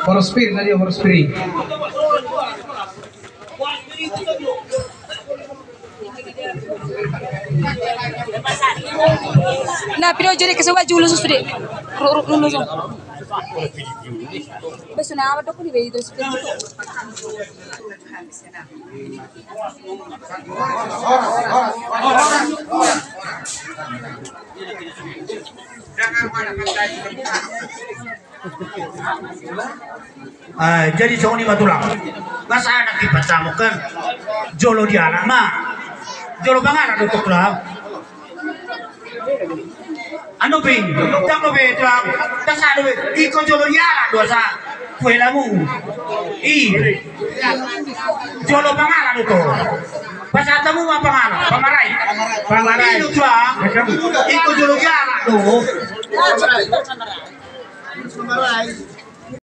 Horospiri tadi horospiri. Nah, pero jadi kesewa julu susri. Lulus. Beso na apa dok ni begitu sih. Jadi soalnya batulang, masa anak kita samukan, jolo di anak mah, jolo banget untuk lah. Anu ping, tak lo betul, tak sah lo, ikut jolo di anak dosa, kue lamu, jolo banget itu. Pas atamu apa banget, pamarai, itu lah, ikut jolo di anak tuh.